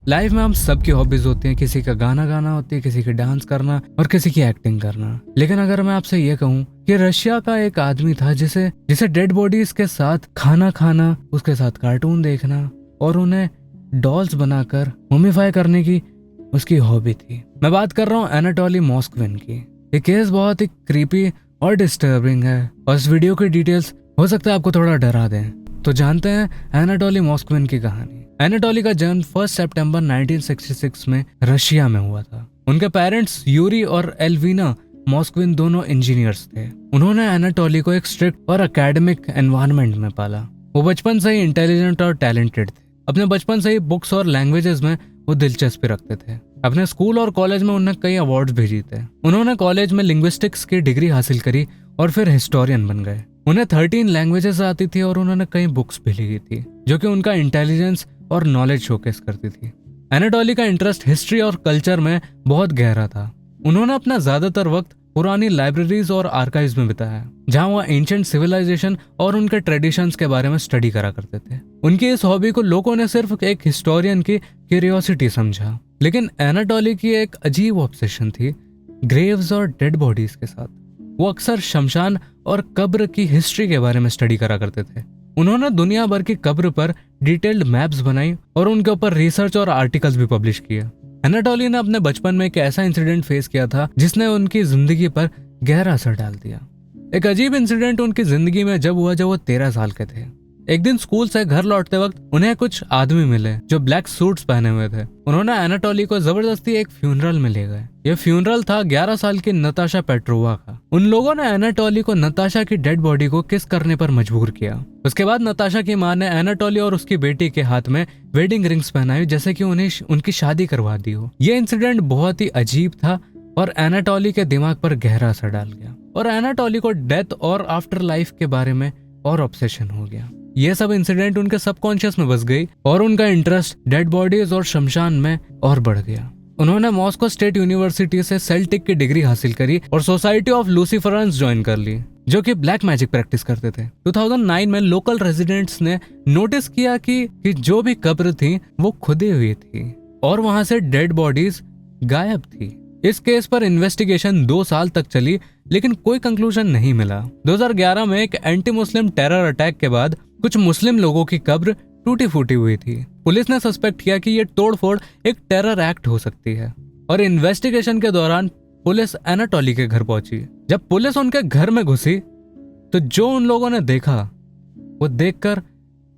Life में हम सबकी हॉबीज होती हैं, किसी का गाना गाना होती है, किसी की डांस करना और किसी की एक्टिंग करना। लेकिन अगर मैं आपसे ये कहूँ कि रशिया का एक आदमी था जिसे डेड बॉडीज के साथ खाना खाना, उसके साथ कार्टून देखना और उन्हें डॉल्स बनाकर मम्मीफाई करने की उसकी हॉबी थी। मैं बात कर रहा हूँ एनाटोली मॉस्कविन की। ये केस बहुत ही क्रीपी और डिस्टर्बिंग है और इस वीडियो की डिटेल्स हो सकता है आपको थोड़ा डरा दें। तो जानते हैं एनाटोली मॉस्कविन की कहानी। एनाटोली का जन्म 1 सितंबर 1966 में रशिया में हुआ था। उनके पेरेंट्स यूरी और एल्विना मॉस्कविन दोनों इंजीनियर्स थे। उन्होंने एनाटोली को एक स्ट्रिक्ट और एकेडमिक एनवायरनमेंट में पाला। वो बचपन से ही इंटेलिजेंट और टैलेंटेड थे। अपने बचपन से ही बुक्स और लैंग्वेजेस में वो दिलचस्पी रखते थे। अपने स्कूल और कॉलेज में उन्हें कई अवार्ड्स भी जीते। उन्होंने कॉलेज में लिंग्विस्टिक्स की डिग्री हासिल करी और फिर हिस्टोरियन बन गए। उन्हें 13 लैंग्वेजेस आती थी और उन्होंने कई बुक्स भी लिखी थी जो कि उनका इंटेलिजेंस और नॉलेज शोकेस करती थी। एनाटोली का इंटरेस्ट हिस्ट्री और कल्चर में बहुत गहरा था। उन्होंने अपना ज्यादातर वक्त पुरानी लाइब्रेरीज और आर्काइव्स में बिताया, जहां वो एंशिएंट सिविलाइजेशन और उनके ट्रेडिशंस के बारे में स्टडी करा करते थे। उनकी इस हॉबी को लोगों ने सिर्फ एक हिस्टोरियन की क्यूरियोसिटी समझा, लेकिन एनाटोली की एक अजीब ऑब्सेशन थी ग्रेव्स और डेड बॉडीज के साथ। वो अक्सर शमशान और कब्र की हिस्ट्री के बारे में स्टडी करा करते थे। उन्होंने दुनिया भर की कब्र पर डिटेल्ड मैप्स बनाई और उनके ऊपर रिसर्च और आर्टिकल्स भी पब्लिश किए। एनाटोली ने अपने बचपन में एक ऐसा इंसिडेंट फेस किया था जिसने उनकी जिंदगी पर गहरा असर डाल दिया। एक अजीब इंसिडेंट उनकी जिंदगी में जब हुआ जब वो 13 साल के थे। एक दिन स्कूल से घर लौटते वक्त उन्हें कुछ आदमी मिले जो ब्लैक सूट्स पहने हुए थे। उन्होंने एनाटोली को जबरदस्ती एक फ्यूनरल में ले गए। यह फ्यूनरल था 11 साल की नताशा पेट्रोवा का। उन लोगों ने एनाटोली को नताशा की डेड बॉडी को किस करने पर मजबूर किया। उसके बाद नताशा की मां ने एनाटोली और उसकी बेटी के हाथ में वेडिंग रिंग्स पहनाई जैसे कि उन्हें उनकी शादी करवा दी हो। यह इंसिडेंट बहुत ही अजीब था और एनाटोली के दिमाग पर गहरा असर डाल गया और एनाटोली को डेथ और आफ्टर लाइफ के बारे में और ऑब्सेशन हो गया। यह सब इंसिडेंट उनके सबकॉन्शियस में बस गई और उनका इंटरेस्ट डेड बॉडीज और शमशान में और बढ़ गया। उन्होंने मॉस्को स्टेट यूनिवर्सिटी से सेल्टिक की डिग्री हासिल करी और सोसाइटी ऑफ लूसीफरन्स ज्वाइन कर ली, जो कि ब्लैक मैजिक प्रैक्टिस करते थे। 2009 में लोकल रेजिडेंट्स ने नोटिस किया कि जो भी कब्र थी वो खुदी हुई थी और वहां से डेड बॉडीज गायब थी। इस केस पर इन्वेस्टिगेशन 2 साल तक चली लेकिन कोई कंक्लूजन नहीं मिला। 2011 में एक एंटी मुस्लिम टेरर अटैक के बाद कुछ मुस्लिम लोगों की कब्र टूटी फूटी हुई थी। पुलिस ने सस्पेक्ट किया कि यह तोड़फोड़ एक टेरर एक्ट हो सकती है और इन्वेस्टिगेशन के दौरान पुलिस एनाटोली के घर पहुंची। जब पुलिस उनके घर में घुसी तो जो उन लोगों ने देखा वो देखकर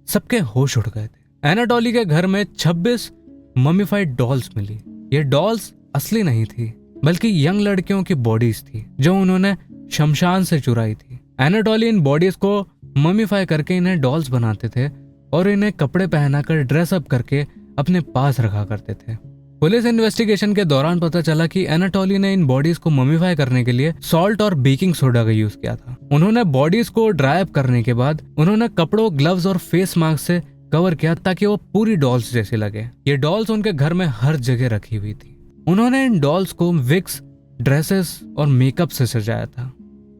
सबके होश उड़ गए थे। एनाटोली के घर में 26 ममीफाइड डॉल्स मिली। ये डॉल्स असली नहीं थी बल्कि यंग लड़कियों की बॉडीज थी जो उन्होंने शमशान से चुराई थी। एनाटोली इन बॉडीज को ममीफाई करके इन्हें डॉल्स बनाते थे और इन्हें कपड़े पहनाकर ड्रेसअप करके अपने पास रखा करते थे। पुलिस इन्वेस्टिगेशन के दौरान पता चला कि एनाटोली ने इन बॉडीज को ममीफाई करने के लिए सॉल्ट और बेकिंग सोडा का यूज किया था। उन्होंने बॉडीज को ड्राई अप करने के बाद उन्होंने कपड़ों, ग्लव्स और फेस मास्क से कवर किया ताकि वो पूरी डॉल्स जैसी लगे। ये डॉल्स उनके घर में हर जगह रखी हुई थी। उन्होंने इन डॉल्स को विग्स, ड्रेसेस और मेकअप से सजाया था।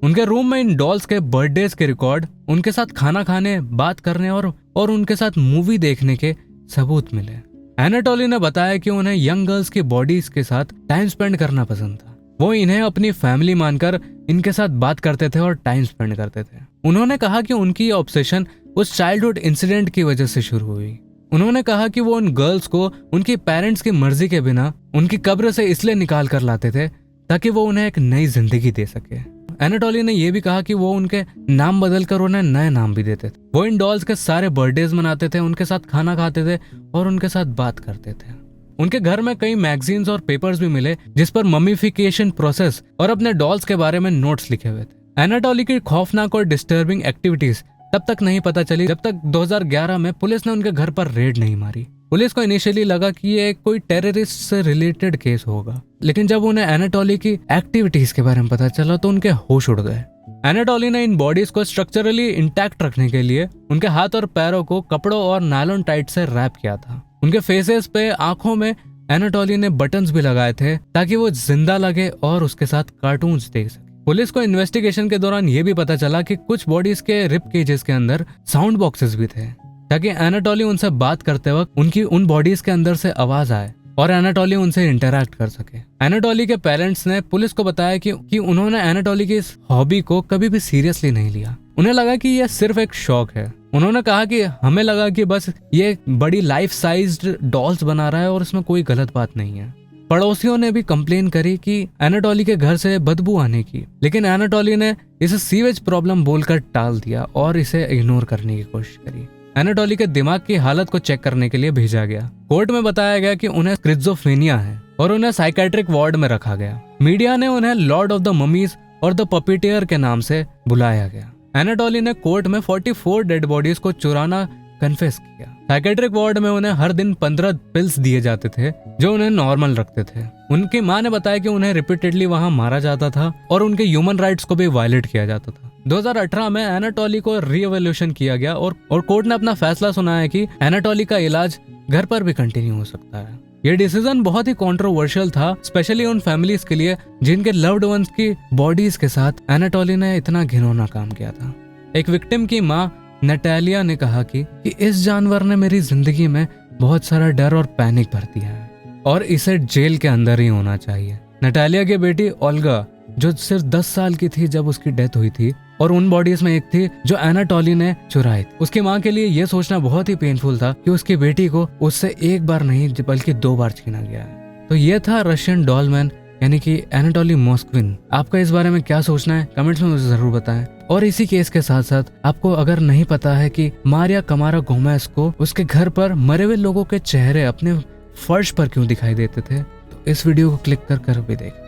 उनके रूम में इन डॉल्स के बर्थडेज के रिकॉर्ड, उनके साथ खाना खाने, बात करने और उनके साथ मूवी देखने के सबूत मिले। एनाटोली ने बताया कि उन्हें यंग गर्ल्स की बॉडीज के साथ टाइम स्पेंड करना पसंद था। वो इन्हें अपनी फैमिली मानकर इनके साथ बात करते थे और टाइम स्पेंड करते थे। उन्होंने कहा कि उनकी ये ऑब्सेशन उस चाइल्डहुड इंसिडेंट की वजह से शुरू हुई। उन्होंने कहा कि वो उन गर्ल्स को उनकी पेरेंट्स की मर्जी के बिना उनकी कब्र से इसलिए निकाल कर लाते थे ताकि वो उन्हें एक नई जिंदगी दे सके। एनाटोली ने यह भी कहा कि वो उनके नाम बदलकर उन्हें नए नाम भी देते थे। वो इन डॉल्स के सारे बर्थडेज मनाते थे, उनके साथ खाना खाते थे और उनके साथ बात करते थे। उनके घर में कई मैगजीन्स और पेपर्स भी मिले जिस पर ममीफिकेशन प्रोसेस और अपने डॉल्स के बारे में नोट्स लिखे हुए थे। एनाटोली की खौफनाक और डिस्टर्बिंग एक्टिविटीज तब तक नहीं पता चली जब तक 2011 में पुलिस ने उनके घर पर रेड नहीं मारी। पुलिस को इनिशियली लगा कि ये कोई टेररिस्ट से रिलेटेड केस होगा, लेकिन जब उन्हें एनाटोली की एक्टिविटीज के बारे में पता चला तो उनके होश उड़ गए। एनाटोली ने इन बॉडीज को स्ट्रक्चरली इंटैक्ट रखने के लिए उनके हाथ और पैरों को कपड़ों और नायलॉन टाइट से रैप किया था। उनके फेसेस पे, आंखों में एनाटोली ने बटन्स भी लगाए थे ताकि वो जिंदा लगे और उसके साथ कार्टून्स देख सके। पुलिस को इन्वेस्टिगेशन के दौरान ये भी पता चला कि कुछ बॉडीज के रिब केजेस के अंदर साउंड बॉक्सेस भी थे ताकि एनाटोली उनसे बात करते वक्त उनकी उन बॉडीज के अंदर से आवाज आए और एनाटोली उनसे इंटरैक्ट कर सके। एनाटोली के पेरेंट्स ने पुलिस को बताया कि उन्होंने एनाटोली की इस हॉबी को कभी भी सीरियसली नहीं लिया। उन्हें लगा कि यह सिर्फ एक शौक है। उन्होंने कहा कि हमें लगा कि बस ये बड़ी लाइफ साइज्ड डॉल्स बना रहा है और इसमें कोई गलत बात नहीं है। पड़ोसियों ने भी कंप्लेन करी कि एनाटोली के घर से बदबू आने की, लेकिन एनाटोली ने इसे सीवेज प्रॉब्लम बोलकर टाल दिया और इसे इग्नोर करने की कोशिश करी। एनाटोली के दिमाग की हालत को चेक करने के लिए भेजा गया। कोर्ट में बताया गया कि उन्हें स्किज़ोफ्रेनिया है और उन्हें साइकेट्रिक वार्ड में रखा गया। मीडिया ने उन्हें लॉर्ड ऑफ द ममीज और द पपीटियर के नाम से बुलाया गया। एनाटोली ने कोर्ट में 44 डेड बॉडीज को चुराना कन्फेस किया। साइकेट्रिक वार्ड में उन्हें हर दिन 15 पिल्स दिए जाते थे जो उन्हें नॉर्मल रखते थे। उनकी मां ने बताया कि उन्हें रिपीटेडली वहां मारा जाता था और उनके ह्यूमन राइट्स को भी वायलेट किया जाता था। 2018 में एनाटोली को रीएवोल्यूशन किया गया और कोर्ट ने अपना फैसला सुनाया कि एनाटोली का इलाज घर पर भी कंटिन्यू हो सकता है। ये डिसीजन बहुत ही कंट्रोवर्शियल था, स्पेशली उन फैमिलीज के लिए जिनके लव्ड वंस की बॉडीज के साथ एनाटोली ने इतना घिनौना काम किया था। एक विक्टिम की मां नटालिया ने कहा कि इस जानवर ने मेरी जिंदगी में बहुत सारा डर और पैनिक भर दिया है और इसे जेल के अंदर ही होना चाहिए। नटालिया की बेटी ओल्गा जो सिर्फ 10 साल की थी जब उसकी डेथ हुई थी और उन बॉडीज में एक थी जो एनाटोली ने चुराई थी। उसकी मां के लिए यह सोचना बहुत ही पेनफुल था कि उसकी बेटी को उससे एक बार नहीं बल्कि 2 बार छीना गया है। तो ये था रशियन डॉलमैन यानी कि एनाटोली मोस्कविन। आपका इस बारे में क्या सोचना है कमेंट्स में मुझे जरूर बताएं। और इसी केस के साथ साथ आपको अगर नहीं पता है कि मारिया कमारा गोमेज को उसके घर पर मरे हुए लोगों के चेहरे अपने फर्श पर क्यों दिखाई देते थे, तो इस वीडियो को क्लिक कर भी देखें।